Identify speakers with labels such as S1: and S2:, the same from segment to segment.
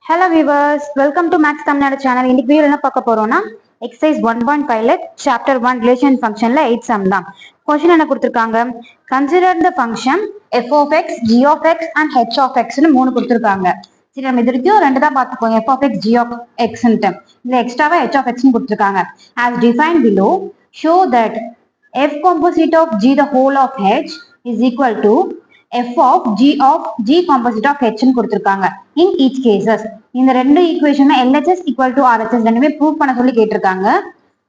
S1: Hello viewers, welcome to Max Tamil channel. In this video என்ன பார்க்க போறோம்னா exercise 1.5 chapter 1 relation functionல 8 sum தான். Question என்ன கொடுத்திருக்காங்க? Consider the function f of x, g of x and h of x னு மூணு கொடுத்திருக்காங்க. சரி நம்ம இது வரைக்கும் ரெண்டு தான் பார்த்துப்போம். f of x, g of x ன்ட்டு. இந்த எக்ஸ்ட்ராவா h of x னு கொடுத்திருக்காங்க. As defined below, show that f composite of g the whole of h is equal to f of g composite of h னு கொடுத்திருக்காங்க. In each cases இந்த ரெண்டு equation LHS equal to RHS ரெண்டுமே prove பண்ண சொல்லி கேட்டிருக்காங்க.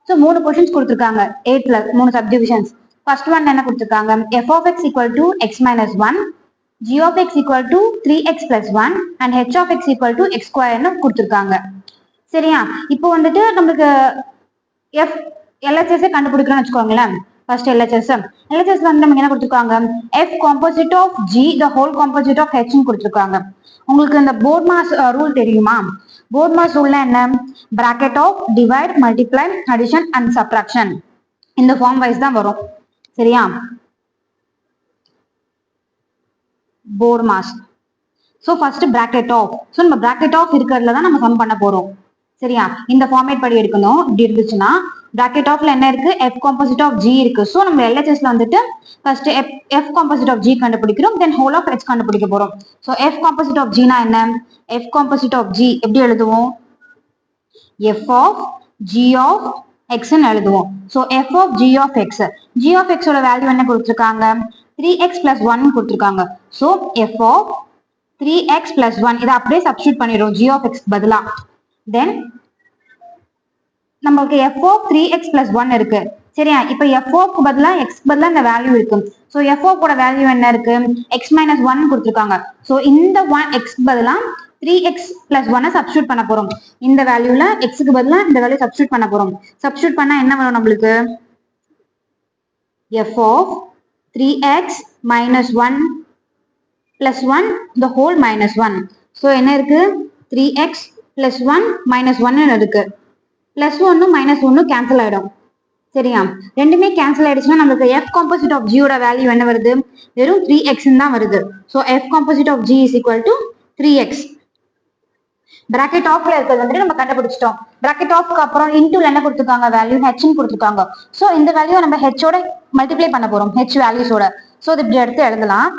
S1: So மூணு questions கொடுத்திருக்காங்க 8ல மூணு சப்டிவிஷன்ஸ். ஃபர்ஸ்ட் ஒன் என்ன கொடுத்திருக்காங்க? f of x equal to x minus 1, g of x equal to 3x plus 1 and h of x equal to x square னு கொடுத்திருக்காங்க. சரியா? இப்போ வந்துட்டு நமக்கு f LHS கண்டுபிடிக்கணும்னு வச்சுக்கோங்களேன். First LHS வந்து நமக்கு என்ன கொடுத்திருக்காங்க? f composite of g the whole composite of h னு கொடுத்திருக்காங்க. உங்களுக்கு இந்த போர்ட்மாஸ் ரூல் தெரியுமா? போர்ட்மாஸ் ரூல்னா என்ன? bracket of divide, multiply, addition and subtraction இந்த ஃபார்ம் வைஸ் தான் வரும். சரியா? போர்ட்மாஸ். So first bracket of. So நம்ம bracket of இருக்கிறதுல தான் நம்ம சம் பண்ண போறோம். சரியா? இந்த ஃபார்மேட் படி எடுக்கணும். இப்படி இருந்துச்சுன்னா bracket ofல என்ன இருக்கு? f composite of g இருக்கு. ஸோ நம்ம LHSல வந்துட்டு first f composite of g கண்டுபிடிக்கிறோம். தென் whole of h கண்டுபிடிக்க போறோம். So f composite of g னா என்ன? f composite of g எப்படி எழுதுவோம்? f of g of x ன்னு எழுதுவோம். So f of g of x. g of x ஓட வேல்யூ என்ன கொடுத்திருக்காங்க? 3x plus 1 கொடுத்திருக்காங்க. So f of 3x plus 1 இதை அப்படியே சப்ஸ்டியூட் பண்ணிடுறோம் g of x பதிலா. தென் நமக்கு f of 3x plus 1 இருக்கு. சரியா? இப்ப f of க்கு பதிலா x பதிலா இந்த வேல்யூ இருக்கு. சோ f of ஓட வேல்யூ என்ன இருக்கு? x minus 1 கொடுத்திருக்காங்க. சோ இந்த 1 x பதிலா 3x plus 1 சப்ஸ்டிட்யூட் பண்ண போறோம். இந்த வேல்யூல x க்கு பதிலா இந்த வேல்யூ சப்ஸ்டிட்யூட் பண்ண போறோம். சப்ஸ்டிட்யூட் பண்ணா என்ன வரும் நம்மளுக்கு? f of 3x minus 1 plus 1 the whole minus 1. So என்ன இருக்கு? 3x plus 1 minus 1 இருக்கு. பிளஸ் 1 மைனஸ் 1 கேன்சல் ஆயிடும். சரியா? ரெண்டுமே கேன்சல் ஆயிடுச்சுன்னா நமக்கு f composite of g ஓட வேல்யூ என்ன வருது? வெறும் 3x தான் வருது. So f composite of g is equal to 3x. bracket offல இருக்கிறது வந்து நம்ம கண்டுபிடிச்சிட்டோம். bracket offக்கு அப்புறம் இன்டுல என்ன கொடுத்திருக்காங்க? வேல்யூ h ன்னு கொடுத்திருக்காங்க. சோ இந்த வேல்யூவை நம்ம h ஓட மல்டிப்ளை பண்ண போறோம். h வேல்யூஸோட. சோ இது இப்படி எடுத்து எழுதலாம்.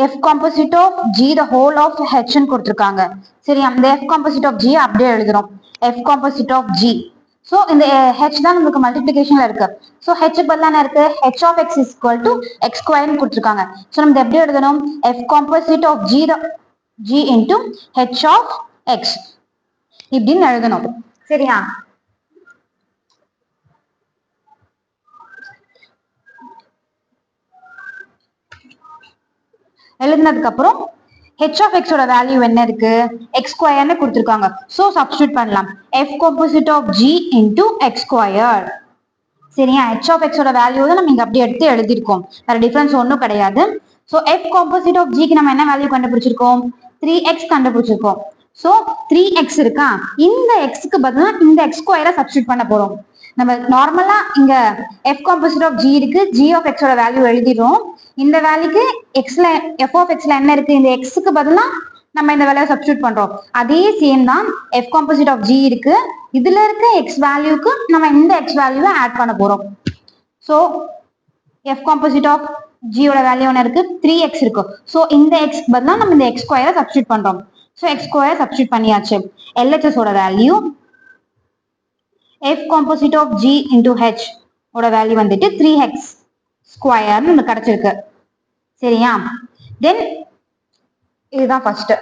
S1: f composite of g the whole of h ன்னு கொடுத்திருக்காங்க. சரி, அந்த f composite of g அப்படியே எழுதுறோம். f composite of g. So இந்த h தான் நமக்கு மல்டிப்ளிகேஷன்ல இருக்கு. சோ h பதிலா என்ன இருக்கு? h of x is equal to x square ன்னு கொடுத்திருக்காங்க. சோ நம்ம எப்படி எழுதணும்? f composite of g into h of x இப்படின்னு எழுதணும். சரியா? எழுதினதுக்கு அப்புறம் h of x ஓட வேல்யூ என்ன இருக்கு? x square னு கொடுத்திருக்காங்க. சோ சப்ஸ்டிட்யூட் பண்ணலாம். f composite of g into x square. சரியா? h of x ஓட வேல்யூ தான் நம்ம இங்க அப்படியே எடுத்து எழுதிருக்கோம். வேற டிஃபரன்ஸ் ஒண்ணும் கிடையாது. So f composite of g க்கு நம்ம என்ன வேல்யூ கண்டுபிடிச்சிருக்கோம்? 3x கண்டுபிடிச்சிருக்கோம். சோ 3x இருக்கா? இந்த x க்கு பதிலா இந்த x square சப்ஸ்டிட்யூட் பண்ண போறோம். நம்ம நார்மலா இங்க f composite of g இருக்கு. g of x ஓட வேல்யூ எழுதிடுறோம். இந்த வேல்யூக்கு xல f of x ல என்ன இருக்கு? இந்த x க்கு பதிலா நம்ம இந்த வேல்யூ சப்ஸ்டிட்யூட் பண்றோம். அதே சேம் தான் f composite of g இருக்கு. இதுல இருக்க x வேல்யூக்கு நம்ம இந்த x வேல்யூவை ஆட் பண்ண போறோம். So f composite of g ஓட வேல்யூ என்ன இருக்கு? 3x இருக்கு. சோ இந்த x பதிலா நம்ம இந்த x ஸ்கொயரை சப்ஸ்டிட்யூட் பண்றோம். சோ x ஸ்கொயர் சப்ஸ்டிட்யூட் பண்ணியாச்சு. LHS ஓட value f composite of g into h ஓட வேல்யூ வந்துட்டு 3x ஸ்கொயர்னு நமக்கு கிடைச்சிருக்கு. சரியா? தென் இதுதான் ஃபர்ஸ்ட்.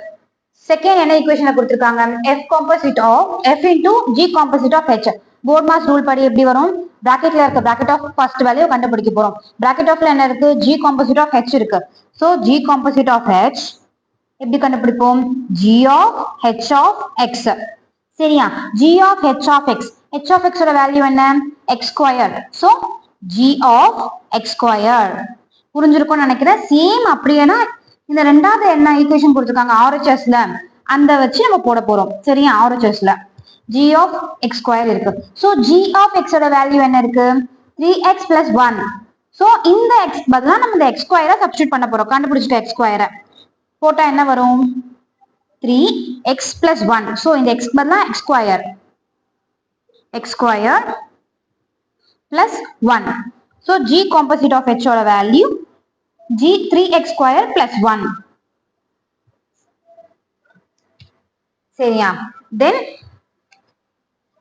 S1: செகண்ட் என்ன ஈக்குவேஷனை கொடுத்திருக்காங்க? f composite of f into g composite of h. போர்ட்மாஸ் rule படி எப்படி வரும்? பிராக்கெட்ல இருக்க பிராக்கெட் ஆஃப் ஃபர்ஸ்ட் வேல்யூ கண்டுபிடிக்க போறோம். பிராக்கெட் ஆஃப்ல என்ன இருக்கு? g composite of h இருக்கு. So g composite of h எப்படி கண்டுபிடிப்போம்? g of h of x. சரியா? g of h of x. h of x ஓட வேல்யூ என்ன? x squared. So g of x squared. புரிஞ்சிருக்கும்னு நினைக்கிறேன். சேம் அப்படியே தான் இந்த ரெண்டாவது என்ன ஈக்குவேஷன் கொடுத்திருக்காங்க RHSல அந்த வச்சு நம்ம போட போறோம். சரியா? RHSல g of x square இருக்கு. சோ g of x ஓட வேல்யூ என்ன இருக்கு? 3x plus 1. சோ இந்த x பதிலா நம்ம இந்த x square சப்ஸ்டிட்யூட் பண்ண போறோம். கண்டுபிடிச்சிட்ட x square போட்டா என்ன வரும்? 3x plus 1. So in the x பதிலா x square plus 1. So g composite of h ஓட value g 3x square plus 1. சரியா? Then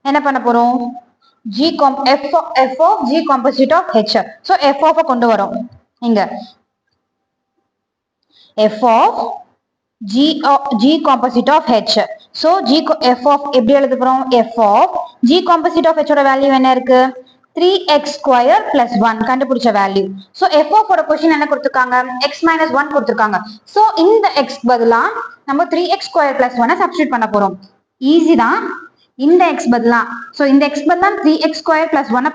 S1: என்ன பண்ண போறோம்? f of g composite of h. So f of கொண்டு வரோம் இங்க f of g composite of h. So f of எப்படி எழுத போறோம்? f of g composite of h ஓட வேல்யூ என்ன இருக்கு? 3x square plus 1 கண்டுபிடிச்ச வேல்யூ. So f of ஓட கொஸ்டின் என்ன கொடுத்திருக்காங்க? x minus 1 கொடுத்திருக்காங்க. So இந்த x பதிலா நம்ம 3x square plus 1 சப்ஸ்டிட்யூட் பண்ண போறோம். ஈஸி தான். இந்த x பதிலா so இந்த x பதிலா 3x square plus 1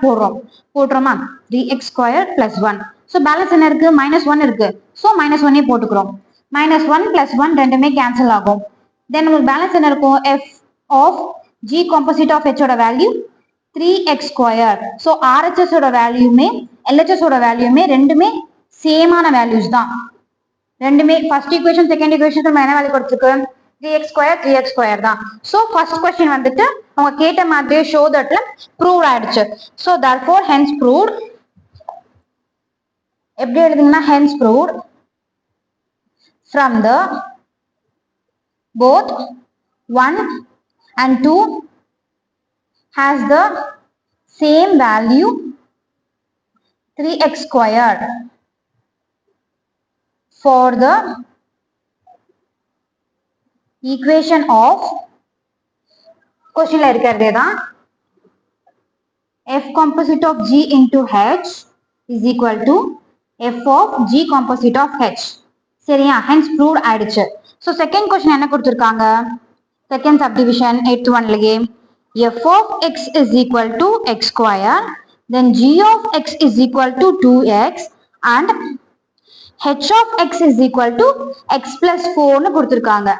S1: போடுறோமா? 3x square plus 1. So balance என்ன இருக்கு? -1 இருக்கு. So -1 போட்டுக்கிறோம். -1 plus 1 ரெண்டுமே கேன்சல் ஆகும். Then நமக்கு பேலன்ஸ் என்ன இருக்கும்? f of g composite of h ஓட value 3x square. So RHS ஓட வேல்யூமே LHS ஓட வேல்யூமே ரெண்டுமே சேமான வேல்யூஸ் தான். ரெண்டுமே ஃபர்ஸ்ட் ஈக்குவேஷன் செகண்ட் ஈக்குவேஷன் என்ன வேல்யூ கொடுத்திருக்கு? 3x square தான். So first question வந்துட்டு அவங்க கேட்ட மாதிரியே show thatல proved ஆயிடுச்சு. So therefore hence proved. எப்படி எழுதுங்கன்னா hence proved from the both 1 and 2 has the same value 3x squared for the equation of questionல இருக்கிறதே தான் f composite of g into h is equal to f of g composite of h. சரியா? hence proved ஆயிடுச்சு. So second question என்ன கொடுத்திருக்காங்க? second subdivision 8th oneலயே f of x is equal to x square, then g of x is equal to 2x and h of x is equal to x plus 4 னு கொடுத்திருக்காங்க.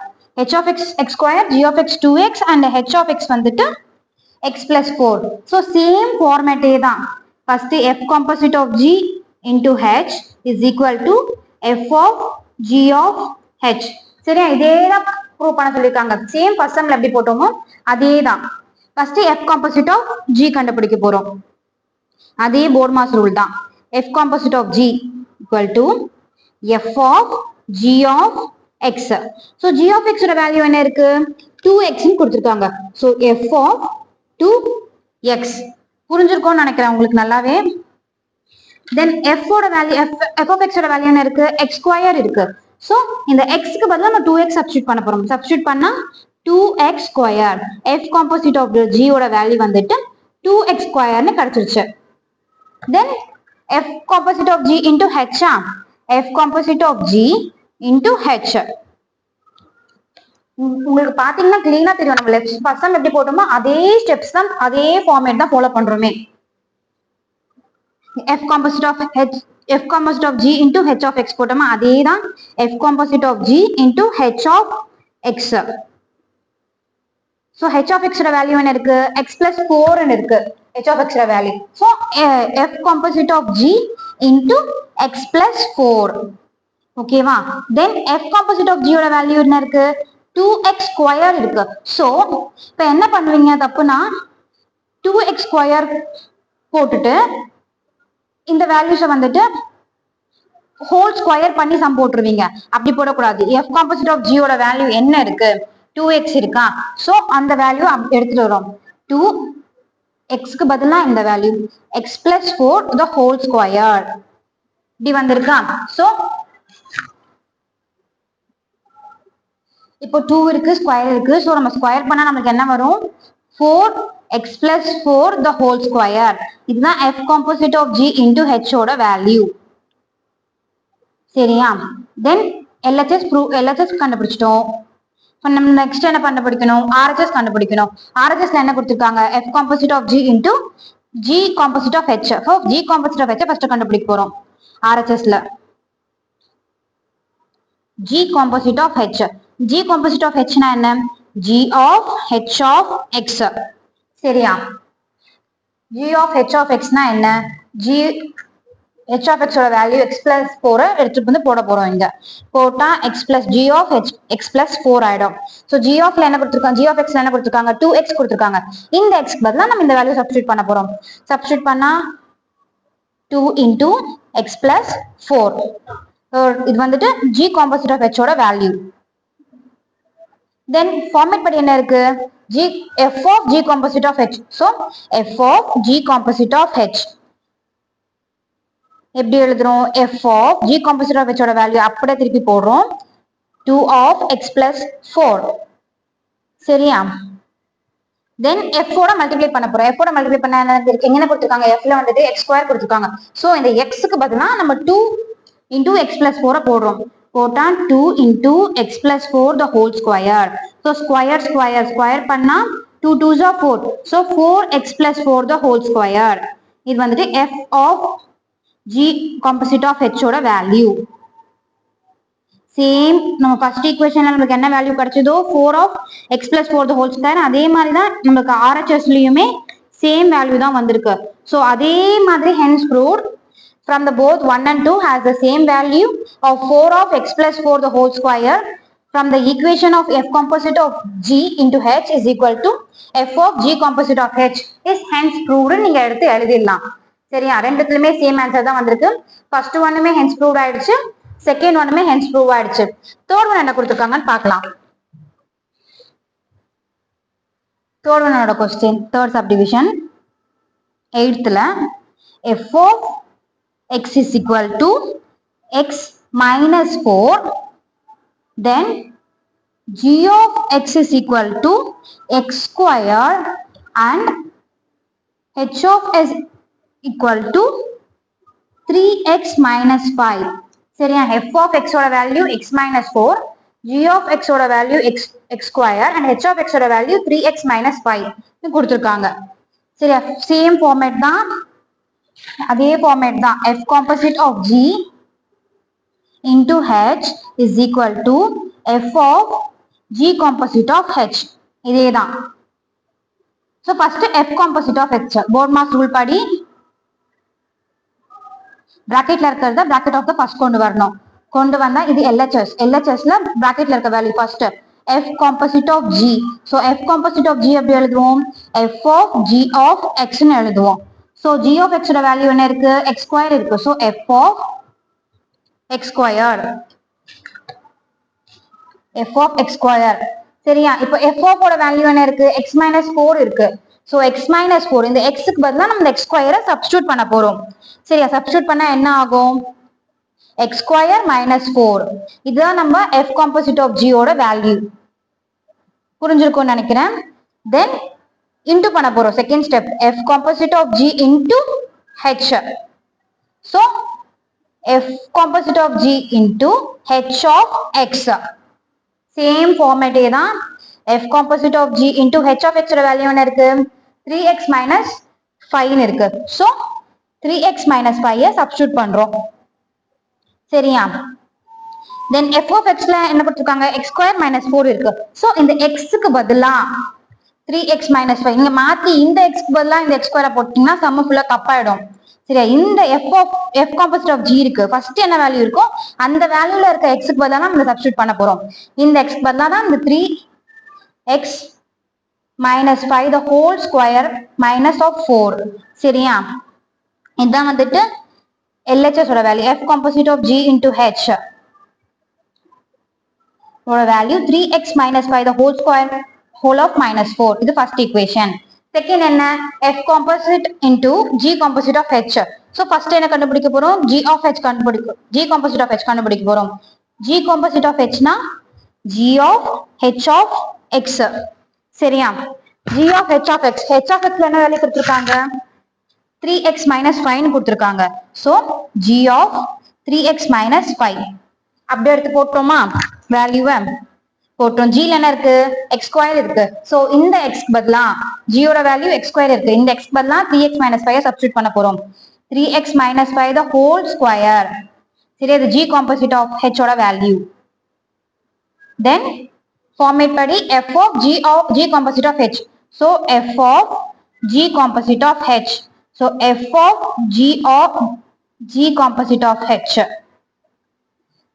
S1: h of x x square, g of x 2x and h of x வந்துட்டு x plus 4. So same format தான். First f composite of g into h is equal to f of g of h. சரியா? இதே தான் prove பண்ண சொல்லிருக்காங்க. Same first சம்ல எப்படி போட்டோமோ அதே தான். First f composite of g கண்டுபிடிக்க போறோம். அதே போர்ட் மாஸ் ரூல் தான். f composite of g equal to f of g of x. So g of x ஓட வேல்யூ என்ன இருக்கு? 2x ன்னு கொடுத்திருக்காங்க. So f of 2x புரிஞ்சிருக்கும்னு நினைக்கிறேன் உங்களுக்கு நல்லாவே. Then f ஓட வேல்யூ f of x ஓட வேல்யூ என்ன இருக்கு? x square இருக்கு. So இந்த x க்கு பதிலா நம்ம 2x சப்ஸ்டிட்யூட் பண்ண போறோம். சப்ஸ்டிட்யூட் பண்ணா 2x square. f composite of g ஓட வேல்யூ வந்துட்டு 2x square ன்னு கிடைச்சிருச்சு. Then f composite of g into h. f composite of g into h. உங்களுக்கு பாத்தீங்கன்னா கிளீனா தெரியும். நம்ம லெஃப்ட் ஃபர்ஸ்ட் சம் எப்படி போட்டோமோ அதே ஸ்டெப்ஸ் தான், அதே ஃபார்மேட் தான் follow பண்றோமே. f composite of g into h of x போட்டோமா அதே தான் f composite of g into h of x. So h of x ஓட வேல்யூ என்ன இருக்கு? x plus 4 ன்னு இருக்கு h of x ஓட value. So f composite of g into x plus 4. ஓகேவா? Then f composite of g ஓட value என்ன இருக்கு? 2x square இருக்கு. So இப்போ என்ன பண்ணுவீங்க தப்புனா 2x square போட்டுட்டு இந்த வேல்யூஸ வந்துட்டு ஹோல் ஸ்கொயர் பண்ணி சம் போட்டுருவீங்க. அப்படி போடக்கூடாது. f composite of g ஓட வேல்யூ என்ன இருக்கு? 2x இருக்கா? சோ அந்த வேல்யூ எடுத்துட்டு வரோம். 2x க்கு பதிலா இந்த value x plus 4 the whole square இப்படி வந்திருக்கா? சோ இப்போ 2 இருக்கு, ஸ்கொயர் இருக்கு. சோ நம்ம ஸ்கொயர் பண்ணா நமக்கு என்ன வரும்? 4x plus 4 the whole square. இதுதான் f composite of g into h ஓட வேல்யூ. சரியா? Then LHS கண்டுபிடிச்சிட்டோம். நம்ம நெக்ஸ்ட் என்ன கண்டுபிடிக்கணும்? RHS கண்டுபிடிக்கணும். RHSல என்ன கொடுத்திருக்காங்க? f composite of g into g composite of h. So g composite of h first கண்டுபிடிக்க போறோம். RHSல g composite of h. g composite of h னா என்ன? g of h of x. சரியா? g of h of x னா என்ன? g h of x ஓட value x plus 4 எடுத்துட்டு வந்து போட போறோம் இங்க. போட்டா x plus g of x plus 4 ஆயிடும். So g of ல என்ன கொடுத்திருக்காங்க, g of x ல என்ன கொடுத்திருக்காங்க, 2x கொடுத்திருக்காங்க. இந்த x பதிலா நம்ம இந்த வேல்யூ சப்ஸ்டிட்யூட் பண்ண போறோம். சப்ஸ்டிட்யூட் பண்ணா 2 into x plus 4. So இது வந்துட்டு g composite of h ஓட வேல்யூ. Then format படி என்ன இருக்கு, f of g composite of h. So f of g composite of h எப்படி எழுதுறோம், f of g composite of h ஓட வேல்யூ அப்படியே திருப்பி போடுறோம், 2 of x plus 4. சரியா? then f ஓட மல்டிப்ளை பண்ண போறோம். f ஓட மல்டிப்ளை பண்ண என்ன கொடுத்திருக்காங்க, f ல வந்துட்டு x ஸ்கொயர் கொடுத்திருக்காங்க. சோ இந்த x க்கு பதிலா நம்ம 2 into x plus 4 போடுறோம். போட்டா 2 into x plus 4 the whole square. so square square square பண்ணா 2 2s are 4. so 4x plus 4 the whole square. இது வந்துட்டு f of g composite of h ஓட வேல்யூ. சேம் நம்ம ஃபர்ஸ்ட் ஈக்குவேஷன்ல நமக்கு என்ன value கிடைச்சதோ 4 of x plus 4 the whole square, அதே மாதிரி தான் நமக்கு RHS லயுமே சேம் வேல்யூ தான் வந்திருக்கு. சோ அதே மாதிரி hence proved from the both 1 and 2 has the same value of 4 of x plus 4 the whole square from the equation of f composite of g into h is equal to f of g composite of h is hence proved. நீங்க எடுத்து எழுதிடலாம். சரியா? ரெண்டுத்துலயுமே same answer தான் வந்திருக்கு. First ஒன்னுமே hence proved ஆயிடுச்சு, second ஒன்னுமே hence prove ஆயிடுச்சு. தேர்ட் ஒன் என்ன கொடுத்திருக்காங்கன்னு பார்க்கலாம். தேர்ட் ஒன்னோட question, third subdivision 8th f of x is equal to x minus 4, then g of x is equal to x square and h of s equal to 3x minus 5. சரியா? f of x ஓட value x minus 4, g of x ஓட value x square and h of x ஓட value 3x minus 5 கொடுத்திருக்காங்க. சரியா? Same format தான், அதே format தான். f composite of g into h is equal to f of g composite of h. இதே தான். so first f composite of h BODMAS rule படி பிராக்கெட்ல இருக்கிறத பிராக்கெட் ஆஃப் த ஃபர்ஸ்ட் கொண்டு வரணும். கொண்டு வந்தா இது LHS. LHSல பிராக்கெட்ல இருக்க value first f composite of g. so f composite of g எப்படி எழுதுவோம், f of g of x ன்னு எழுதுவோம். so g of x ஓட வேல்யூ என்ன இருக்கு, x ஸ்கொயர் இருக்கு. so f of x square, f of x square. சரியா? இப்போ f of ஓட வேல்யூ என்ன இருக்கு, x minus 4 இருக்கு. so x minus 4 இந்த x க்கு பதிலா நம்ம இந்த x ஸ்கொயரை சப்ஸ்டிட்யூட் பண்ண போறோம். சரியா? சப்ஸ்டிட்யூட் பண்ணா என்ன ஆகும், x ஸ்கொயர் minus 4. இதுதான் நம்ம f composite of g ஓட வேல்யூ. புரிஞ்சிருக்கும்னு நினைக்கிறேன். then into பண்ண போறோம். Second step f composite of g into h. so f composite of g into h of x. Same ஃபார்மேட்டே தான். f composite of g into h of x ஓட value என்ன இருக்கு, 3x minus 5 இருக்கு. so 3x minus 5 substitute பண்றோம். சரியா? then f of x ல என்ன கொடுத்திருக்காங்க, x square minus 4 இருக்கு. so இந்த x க்கு பதிலா 3x minus 5 இங்க மாத்தி இந்த x க்கு பதிலா இந்த x square போட்டீங்கன்னா சம் ஃபுல்லா தப்பாயிடும். சரியா? இந்த f composite of g இருக்கு. ஃபர்ஸ்ட் என்ன வேல்யூ இருக்கோ அந்த வேல்யூல இருக்க x க்கு பதிலா நம்ம சப்ஸ்டிட்யூட் பண்ண போறோம். இந்த x க்கு பதிலா தான் இந்த 3x minus 5 the whole square minus of 4. சரியா? இதான் வந்துட்டு LHS ஓட value. f composite of g into h ஓட value 3x minus 5 the whole square whole of minus 4. இது ஃபர்ஸ்ட் ஈக்குவேஷன். செகண்ட் என்ன, f composite into g composite of h. so first என்ன கண்டுபிடிக்க போறோம், g composite of h கண்டுபிடிக்க போறோம். g composite of h னா g of h of x. சரியா? g of h of x, h of x ல என்ன வேல்யூ கொடுத்திருக்காங்க, 3x minus 5 னு கொடுத்திருக்காங்க. so g of 3x minus 5 அப்படியே எடுத்து போட்டோமா, வேல்யூவை போட்டோம். g ல என்ன இருக்கு, x ஸ்கொயர் இருக்கு. so இந்த x பதிலா g ஓட வேல்யூ x ஸ்கொயர் இருக்கு. இந்த x பதிலா 3x minus 5 சப்ஸ்டிட்யூட் பண்ண போறோம். 3x minus 5 the whole square. சரி, அது g composite of h ஓட வேல்யூ. then ஃபார்மேட் படி f of g composite of h. so f of g composite of h. so f of g of G composite of H.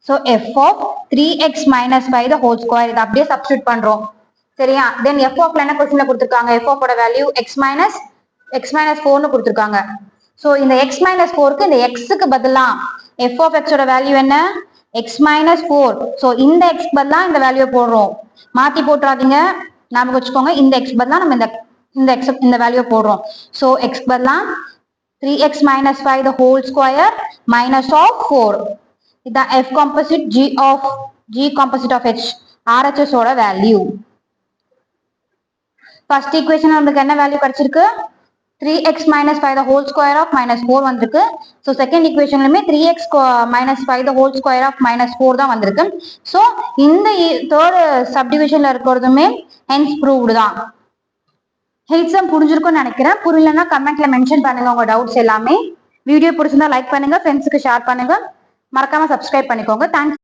S1: So f of 3x minus 5 the whole square இது அப்படியே substitute பண்றோம் சரியா then f of என்ன क्वेश्चनல கொடுத்திருக்காங்க f of ஓட value x minus 4 னு கொடுத்திருக்காங்க so இந்த x minus 4 க்கு இந்த x க்கு பதிலா f of x ஓட வேல்யூ என்ன x minus 4 so இந்த x பதிலா இந்த வேல்யூ போடுறோம் மாத்தி போட்றாதீங்க ஞாபகம் வச்சுக்கோங்க இந்த x பதிலா நம்ம இந்த x இந்த வேல்யூ போடுறோம் so x பதிலா 3x minus 5 the whole square minus of 4 இதான் f composite g composite of h RHS ஓட வேல்யூ ஃபர்ஸ்ட் ஈக்குவேஷன் நமக்கு என்ன வேல்யூ கிடைச்சிருக்கு 3x minus 5 the whole square of minus 4 வந்திருக்கு so second ஈக்குவேஷன்லயுமே 3x minus 5 the whole square of minus 4 தான் வந்திருக்கு so இந்த third சப்டிவிஷன்ல இருக்கிறதுமே hence proved தான் exam புரிஞ்சிருக்கும்னு நினைக்கிறேன் புரியலன்னா கமெண்ட்ல மென்ஷன் பண்ணுங்க உங்க டவுட்ஸ் எல்லாமே வீடியோ பிடிச்சிருந்தா லைக் பண்ணுங்க ஃப்ரெண்ட்ஸ்க்கு ஷேர் பண்ணுங்க மறக்காம சப்ஸ்கிரைப் பண்ணிக்கோங்க தேங்க்ஸ்